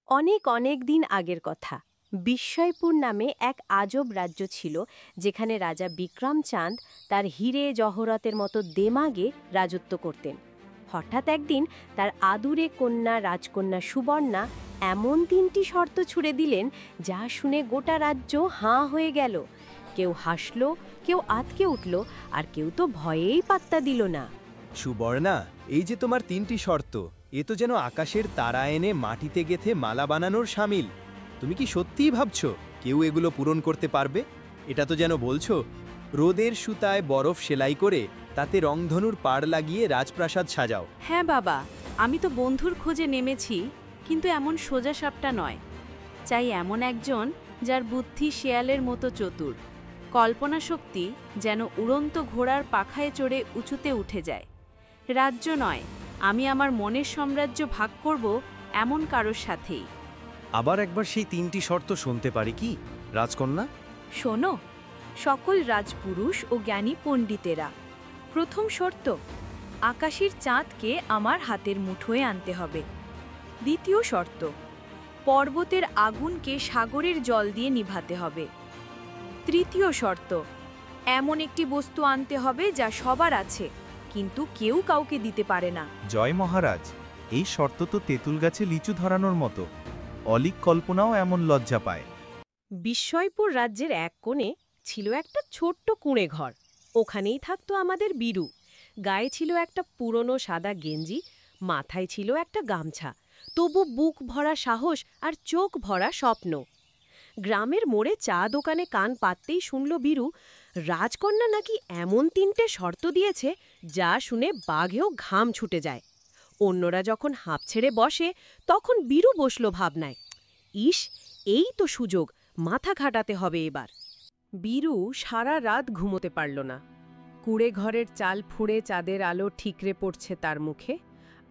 অনেক অনেক দিন আগের কথা। বিস্ময়পুর নামে এক আজব রাজ্য ছিল, যেখানে রাজা বিক্রম চাঁদ তার হীরে জহরতের মতো দেমাগে রাজত্ব করতেন। হঠাৎ একদিন তার আদুরে কন্যা রাজকন্যা সুবর্ণা এমন তিনটি শর্ত ছুড়ে দিলেন, যা শুনে গোটা রাজ্য হাঁ হয়ে গেল। কেউ হাসল, কেউ আঁতকে উঠল, আর কেউ তো ভয়েই পাত্তা দিল না। সুবর্ণা, এই যে তোমার তিনটি শর্ত, এ তো যেন আকাশের তারা এনে মাটিতে গেঁথে মালা বানানোর শামিল। তুমি কি সত্যিই ভাবছো কেউ এগুলো পূরণ করতে পারবে? এটা তো যেন বলছো রোদের সুতায় বরফ সেলাই করে তাতে রংধনুর পাড় লাগিয়ে রাজপ্রাসাদ সাজাও। হ্যাঁ বাবা, আমি তো বন্ধুর খোঁজে নেমেছি, কিন্তু এমন সোজা সাপটা নয়। চাই এমন একজন যার বুদ্ধি শেয়ালের মতো চতুর, কল্পনা শক্তি যেন উড়ন্ত ঘোড়ার পাখায় চড়ে উঁচুতে উঠে যায়। রাজ্য নয়, আমি আমার মনের সাম্রাজ্য ভাগ করব এমন কারোর সাথেই। আবার একবার সেই তিনটি শর্ত শুনতে পারি কি রাজকন্যা? শোনো, সকল রাজপুরুষ ও জ্ঞানী পণ্ডিতেরা, প্রথম শর্ত, আকাশের চাঁদকে আমার হাতের মুঠোয় আনতে হবে। দ্বিতীয় শর্ত, পর্বতের আগুনকে সাগরের জল দিয়ে নিভাতে হবে। তৃতীয় শর্ত, এমন একটি বস্তু আনতে হবে যা সবার আছে, কিন্তু কেউ কাউকে দিতে পারে না। জয় মহারাজ, এই শর্ত তো তেঁতুল গাছে লিচু ধরানোর মতো। অলিক কল্পনাও এমন লজ্জা পায়। বিস্ময়পুর রাজ্যের এক কোণে ছিল একটা ছোট্ট কুঁড়ে ঘর। ওখানেই থাকতো আমাদের বীরু। গায়ে ছিল একটা পুরনো সাদা গেঞ্জি, মাথায় ছিল একটা গামছা, তবু বুক ভরা সাহস আর চোখ ভরা স্বপ্ন। গ্রামের মোড়ে চা দোকানে কান পাততেই শুনল বীরু, রাজকন্যা নাকি এমন তিনটে শর্ত দিয়েছে যা শুনে বাঘেও ঘাম ছুটে যায়। অন্যরা যখন হাঁপ ছেড়ে বসে, তখন বীরু বসল ভাবনায়, ইস, এই তো সুযোগ, মাথা ঘাটাতে হবে এবার। বীরু সারা রাত ঘুমোতে পারল না। কুঁড়ে ঘরের চাল ফুঁড়ে চাঁদের আলো ঠিকরে পড়ছে তার মুখে,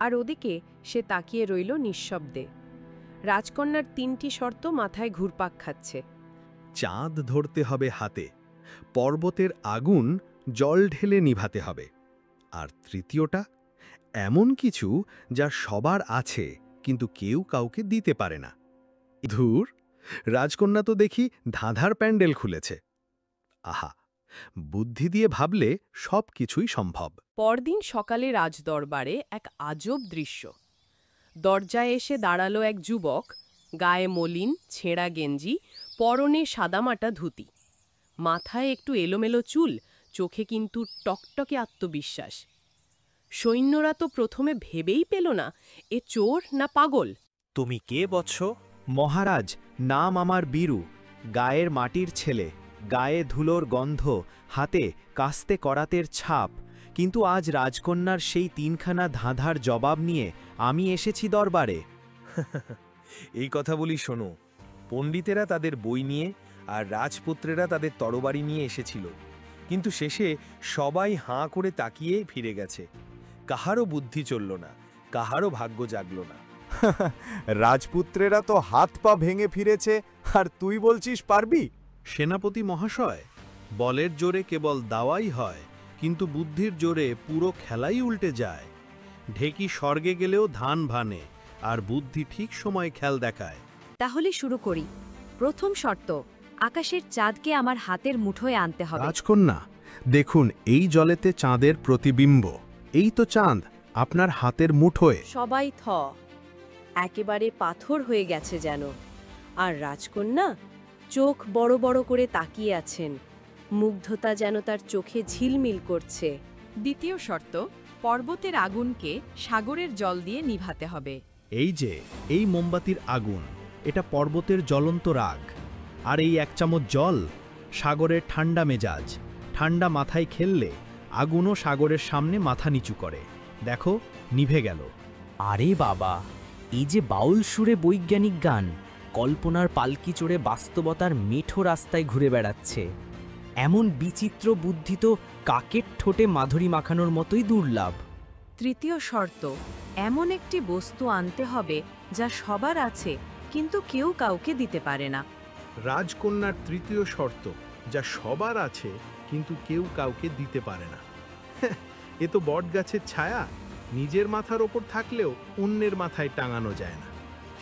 আর ওদিকে সে তাকিয়ে রইল নিঃশব্দে। রাজকন্যার তিনটি শর্ত মাথায় ঘুরপাক খাচ্ছে। চাঁদ ধরতে হবে হাতে, পর্বতের আগুন জল ঢেলে নিভাতে হবে, আর তৃতীয়টা, এমন কিছু যা সবার আছে কিন্তু কেউ কাউকে দিতে পারে না। ধুর, রাজকন্যা তো দেখি ধাঁধার প্যান্ডেল খুলেছে। আহা, বুদ্ধি দিয়ে ভাবলে সব কিছুই সম্ভব। পরদিন সকালে রাজদরবারে এক আজব দৃশ্য। দরজায় এসে দাঁড়ালো এক যুবক, গায়ে মলিন ছেঁড়া গেঞ্জি, পরনে সাদামাটা ধুতি, মাথায় একটু এলোমেলো চুল, চোখে কিন্তু টকটকে আত্মবিশ্বাস। সৈন্যরা তো প্রথমে ভেবেই পেল না এ চোর না পাগল। তুমি কে বৎস? মহারাজ, নাম আমার বীরু, গায়ের মাটির ছেলে, গায়ে ধুলোর গন্ধ, হাতে কাস্তে করাতের ছাপ। কিন্তু আজ রাজকন্যার সেই তিনখানা ধাঁধার জবাব নিয়ে আমি এসেছি দরবারে। এই কথা বলি শোনো, পণ্ডিতেরা তাদের বই নিয়ে আর রাজপুত্রেরা তাদের তরবারি নিয়ে এসেছিল, কিন্তু শেষে সবাই হাঁ করে তাকিয়ে ফিরে গেছে। কাহারও বুদ্ধি চলল না, কাহারও ভাগ্য জাগল না। রাজপুত্রেরা তো হাত পা ভেঙে ফিরেছে, আর তুই বলছিস পারবি? সেনাপতি মহাশয়, বলের জোরে কেবল দাওয়াই হয়, কিন্তু বুদ্ধির জোরে পুরো খেলাই উল্টে যায়। ঢেকি স্বর্গে গেলেও ধান ভানে, আর বুদ্ধি ঠিক সময় খেল দেখায়। তাহলে শুরু করি। প্রথম শর্ত, আকাশের চাঁদকে আমার হাতের মুঠোয় আনতে হবে। রাজকন্যা, দেখুন এই জলেতে চাঁদের প্রতিবিম্ব। এই তো চাঁদ আপনার হাতের মুঠোয়। সবাই একেবারে পাথর হয়ে গেছে যেন। আর রাজকন্যা চোখ বড় বড় করে তাকিয়ে আছেন, মুগ্ধতা যেন তার চোখে ঝিলমিল করছে। দ্বিতীয় শর্ত, পর্বতের আগুনকে সাগরের জল দিয়ে নিভাতে হবে। এই যে এই মোমবাতির আগুন, এটা পর্বতের জ্বলন্ত রাগ, আর এই এক চামচ জল সাগরের ঠান্ডা মেজাজ। ঠান্ডা মাথায় খেললে আগুনও সাগরের সামনে মাথা নিচু করে। দেখো, নিভে গেল। আরে বাবা, এই যে বাউল সুরে বৈজ্ঞানিক গান, কল্পনার পালকি চড়ে বাস্তবতার মেঠো রাস্তায় ঘুরে বেড়াচ্ছে। এমন বিচিত্র বুদ্ধি তো কাকের ঠোঁটে মাধুরী মাখানোর মতোই দুর্লভ। তৃতীয় শর্ত, এমন একটি বস্তু আনতে হবে যা সবার আছে, কিন্তু কেউ কাউকে দিতে পারে না। রাজকন্যার তৃতীয় শর্ত, যা সবার আছে কিন্তু কেউ কাউকে দিতে পারে না। এ তো বটগাছের ছায়া, নিজের মাথার ওপর থাকলেও অন্যের মাথায় টাঙানো যায় না।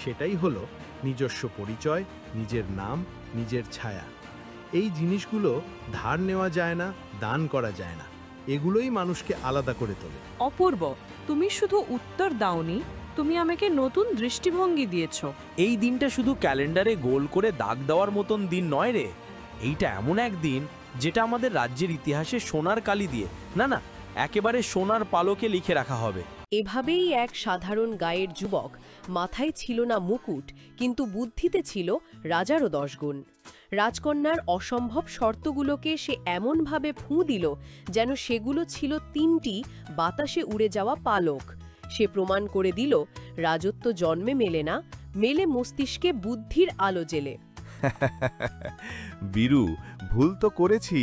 সেটাই হলো নিজস্ব পরিচয়, নিজের নাম, নিজের ছায়া। এই জিনিসগুলো ধার নেওয়া যায় না, দান করা যায় না। এগুলোই মানুষকে আলাদা করে তোলে। অপূর্ব, তুমি শুধু উত্তর দাওনি, তুমি আমাকে নতুন দৃষ্টিভঙ্গি দিয়েছো। এই দিনটা শুধু ক্যালেন্ডারে গোল করে দাগ দেওয়ার মতন দিন নয় রে, এইটা এমন এক দিন যেটা আমাদের রাজ্যের ইতিহাসে সোনার কালি দিয়ে, না না, একেবারে সোনার পালকে লিখে রাখা হবে। এভাবেই এক সাধারণ গায়ের যুবক, মাথায় ছিল না মুকুট, কিন্তু বুদ্ধিতে ছিল রাজারও 10 গুণ। রাজকন্যার অসম্ভব শর্তগুলোকে সে এমনভাবে ফুঁ দিল যেন সেগুলো ছিল 3টি বাতাসে উড়ে যাওয়া পালক। সে প্রমাণ করে দিল রাজত্ব জন্মে মেলে না, মেলে মস্তিষ্কে বুদ্ধির আলো জেলে। বীরু, ভুল তো করেছি,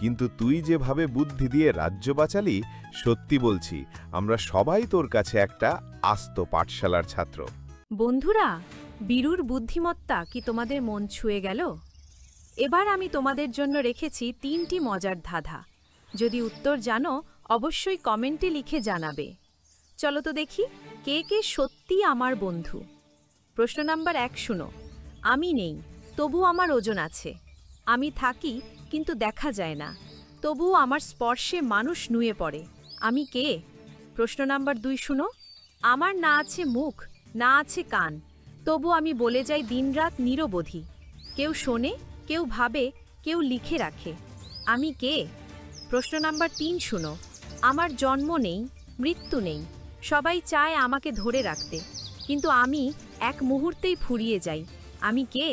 কিন্তু তুই যেভাবে বুদ্ধি দিয়ে রাজ্য বাঁচালি, সত্যি বলছি আমরা সবাই তোর কাছে একটা আস্ত পাঠশালার ছাত্র। বন্ধুরা, বীরুর বুদ্ধিমত্তা কি তোমাদের মন ছুঁয়ে গেল? এবার আমি তোমাদের জন্য রেখেছি 3টি মজার ধাঁধা। যদি উত্তর জানো, অবশ্যই কমেন্টে লিখে জানাবে। চলো তো দেখি কে কে সত্যি আমার বন্ধু। প্রশ্ন নাম্বার 1 শুনো। আমি নেই, তবু আমার ওজন আছে। আমি থাকি কিন্তু দেখা যায় না, তবুও আমার স্পর্শে মানুষ নুয়ে পড়ে। আমি কে? প্রশ্ন নাম্বার 2 শুনো। আমার না আছে মুখ, না আছে কান, তবু আমি বলে যাই দিনরাত নিরবধি। কেউ শোনে, কেউ ভাবে, কেউ লিখে রাখে। আমি কে? প্রশ্ন নাম্বার 3 শুনো। আমার জন্ম নেই, মৃত্যু নেই, সবাই চায় আমাকে ধরে রাখতে, কিন্তু আমি এক মুহূর্তেই ফুরিয়ে যাই। আমি কে?